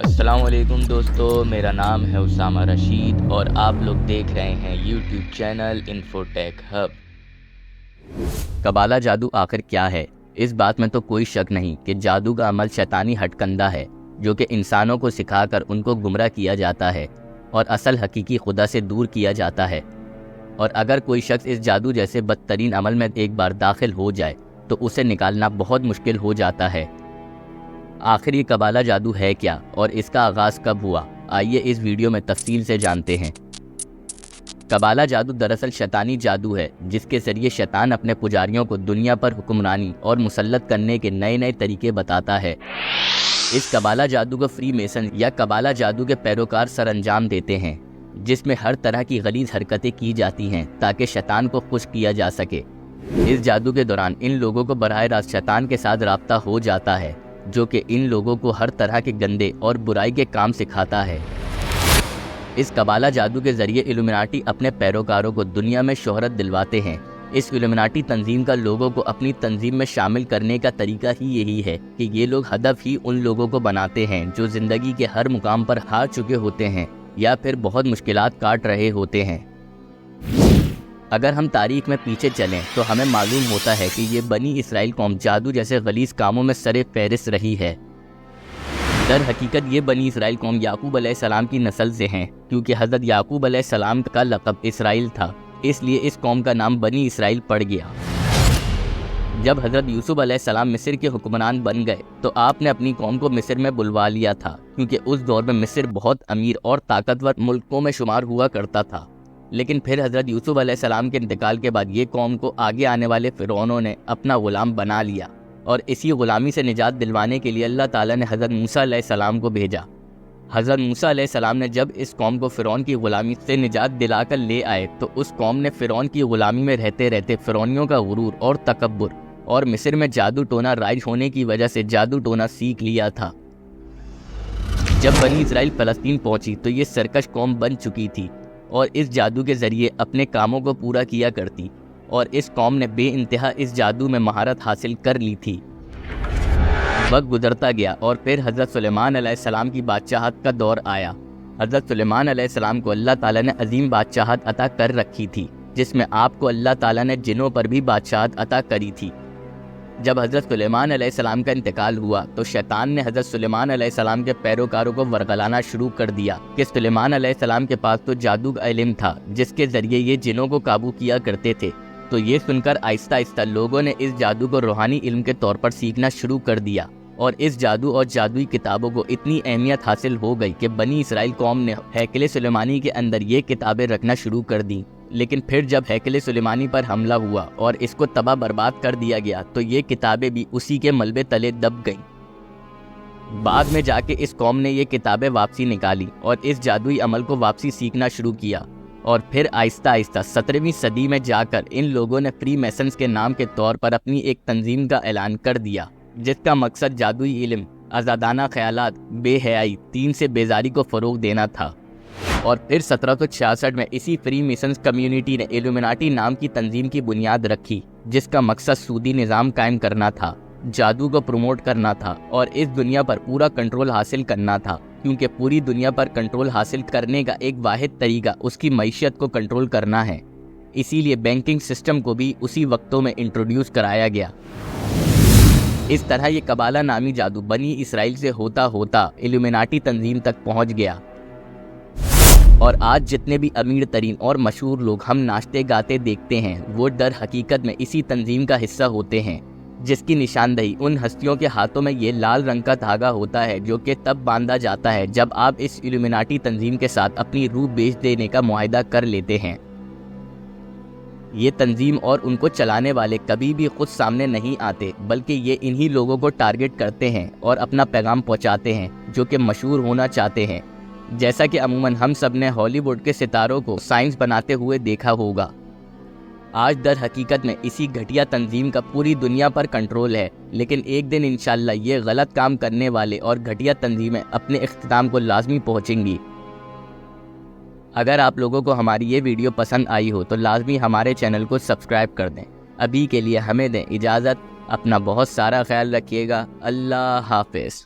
السلام علیکم دوستو، میرا نام ہے اسامہ رشید اور آپ لوگ دیکھ رہے ہیں یوٹیوب چینل انفوٹیک ہب۔ قبالہ جادو آخر کیا ہے؟ اس بات میں تو کوئی شک نہیں کہ جادو کا عمل شیطانی ہٹ کندہ ہے جو کہ انسانوں کو سکھا کر ان کو گمراہ کیا جاتا ہے اور اصل حقیقی خدا سے دور کیا جاتا ہے۔ اور اگر کوئی شخص اس جادو جیسے بدترین عمل میں ایک بار داخل ہو جائے تو اسے نکالنا بہت مشکل ہو جاتا ہے۔ آخر یہ قبالہ جادو ہے کیا اور اس کا آغاز کب ہوا؟ آئیے اس ویڈیو میں تفصیل سے جانتے ہیں۔ قبالہ جادو دراصل شیطانی جادو ہے جس کے ذریعے شیطان اپنے پجاریوں کو دنیا پر حکمرانی اور مسلط کرنے کے نئے طریقے بتاتا ہے۔ اس قبالہ جادو کو فری میسن یا قبالہ جادو کے پیروکار سر انجام دیتے ہیں، جس میں ہر طرح کی غلیظ حرکتیں کی جاتی ہیں تاکہ شیطان کو خوش کیا جا سکے۔ اس جادو کے دوران ان لوگوں کو براہ راست شیطان کے ساتھ رابطہ ہو جاتا ہے جو کہ ان لوگوں کو ہر طرح کے گندے اور برائی کے کام سکھاتا ہے۔ اس قبالہ جادو کے ذریعے الومناٹی اپنے پیروکاروں کو دنیا میں شہرت دلواتے ہیں۔ اس الومناٹی تنظیم کا لوگوں کو اپنی تنظیم میں شامل کرنے کا طریقہ ہی یہی ہے کہ یہ لوگ ہدف ہی ان لوگوں کو بناتے ہیں جو زندگی کے ہر مقام پر ہار چکے ہوتے ہیں یا پھر بہت مشکلات کاٹ رہے ہوتے ہیں۔ اگر ہم تاریخ میں پیچھے چلیں تو ہمیں معلوم ہوتا ہے کہ یہ بنی اسرائیل قوم جادو جیسے غلیظ کاموں میں سر فہرست رہی ہے۔ در حقیقت یہ بنی اسرائیل قوم یعقوب علیہ السلام کی نسل سے ہیں، کیونکہ حضرت یعقوب علیہ السلام کا لقب اسرائیل تھا، اس لیے اس قوم کا نام بنی اسرائیل پڑ گیا۔ جب حضرت یوسف علیہ السلام مصر کے حکمران بن گئے تو آپ نے اپنی قوم کو مصر میں بلوا لیا تھا، کیونکہ اس دور میں مصر بہت امیر اور طاقتور ملکوں میں شمار ہوا کرتا تھا۔ لیکن پھر حضرت یوسف علیہ السلام کے انتقال کے بعد یہ قوم کو آگے آنے والے فرعونوں نے اپنا غلام بنا لیا، اور اسی غلامی سے نجات دلوانے کے لیے اللہ تعالیٰ نے حضرت موسیٰ علیہ السلام کو بھیجا۔ حضرت موسیٰ علیہ السلام نے جب اس قوم کو فرعون کی غلامی سے نجات دلا کر لے آئے تو اس قوم نے فرعون کی غلامی میں رہتے رہتے فرعونیوں کا غرور اور تکبر اور مصر میں جادو ٹونا رائج ہونے کی وجہ سے جادو ٹونا سیکھ لیا تھا۔ جب بنی اسرائیل فلسطین پہنچی تو یہ سرکش قوم بن چکی تھی اور اس جادو کے ذریعے اپنے کاموں کو پورا کیا کرتی، اور اس قوم نے بے انتہا اس جادو میں مہارت حاصل کر لی تھی۔ وقت گزرتا گیا اور پھر حضرت سلیمان علیہ السلام کی بادشاہت کا دور آیا۔ حضرت سلیمان علیہ السلام کو اللہ تعالیٰ نے عظیم بادشاہت عطا کر رکھی تھی، جس میں آپ کو اللہ تعالیٰ نے جنوں پر بھی بادشاہت عطا کری تھی۔ جب حضرت سلیمان علیہ السلام کا انتقال ہوا تو شیطان نے حضرت سلیمان علیہ السلام کے پیروکاروں کو ورغلانا شروع کر دیا کہ سلیمان علیہ السلام کے پاس تو جادو کا علم تھا جس کے ذریعے یہ جنوں کو قابو کیا کرتے تھے۔ تو یہ سن کر آہستہ آہستہ لوگوں نے اس جادو کو روحانی علم کے طور پر سیکھنا شروع کر دیا، اور اس جادو اور جادوئی کتابوں کو اتنی اہمیت حاصل ہو گئی کہ بنی اسرائیل قوم نے ہیکل سلیمانی کے اندر یہ کتابیں رکھنا شروع کر دیں۔ لیکن پھر جب ہیکل سلیمانی پر حملہ ہوا اور اس کو تباہ برباد کر دیا گیا تو یہ کتابیں بھی اسی کے ملبے تلے دب گئیں۔ بعد میں جا کے اس قوم نے یہ کتابیں واپسی نکالی اور اس جادوئی عمل کو واپسی سیکھنا شروع کیا، اور پھر آہستہ آہستہ 17ویں صدی میں جا کر ان لوگوں نے فری میسنز کے نام کے طور پر اپنی ایک تنظیم کا اعلان کر دیا، جس کا مقصد جادوئی علم، آزادانہ خیالات، بے حیائی، دین سے بیزاری کو فروغ دینا تھا۔ اور پھر 1766 میں اسی فری میسنز کمیونٹی نے الومناٹی نام کی تنظیم کی بنیاد رکھی، جس کا مقصد سودی نظام قائم کرنا تھا، جادو کو پروموٹ کرنا تھا اور اس دنیا پر پورا کنٹرول حاصل کرنا تھا، کیونکہ پوری دنیا پر کنٹرول حاصل کرنے کا ایک واحد طریقہ اس کی معیشت کو کنٹرول کرنا ہے۔ اسی لیے بینکنگ سسٹم کو بھی اسی وقتوں میں انٹروڈیوس کرایا گیا۔ اس طرح یہ قبالہ نامی جادو بنی اسرائیل سے ہوتا ہوتا الومناٹی تنظیم تک پہنچ گیا، اور آج جتنے بھی امیر ترین اور مشہور لوگ ہم ناچتے گاتے دیکھتے ہیں وہ در حقیقت میں اسی تنظیم کا حصہ ہوتے ہیں، جس کی نشاندہی ان ہستیوں کے ہاتھوں میں یہ لال رنگ کا دھاگا ہوتا ہے جو کہ تب باندھا جاتا ہے جب آپ اس الومناٹی تنظیم کے ساتھ اپنی روح بیچ دینے کا معاہدہ کر لیتے ہیں۔ یہ تنظیم اور ان کو چلانے والے کبھی بھی خود سامنے نہیں آتے، بلکہ یہ انہی لوگوں کو ٹارگٹ کرتے ہیں اور اپنا پیغام پہنچاتے ہیں جو کہ مشہور ہونا چاہتے ہیں، جیسا کہ عموماً ہم سب نے ہالی ووڈ کے ستاروں کو سائنس بناتے ہوئے دیکھا ہوگا۔ آج در حقیقت میں اسی گھٹیا تنظیم کا پوری دنیا پر کنٹرول ہے، لیکن ایک دن انشاءاللہ یہ غلط کام کرنے والے اور گھٹیا تنظیمیں اپنے اختتام کو لازمی پہنچیں گی۔ اگر آپ لوگوں کو ہماری یہ ویڈیو پسند آئی ہو تو لازمی ہمارے چینل کو سبسکرائب کر دیں۔ ابھی کے لیے ہمیں دیں اجازت، اپنا بہت سارا خیال رکھیے گا۔ اللہ حافظ۔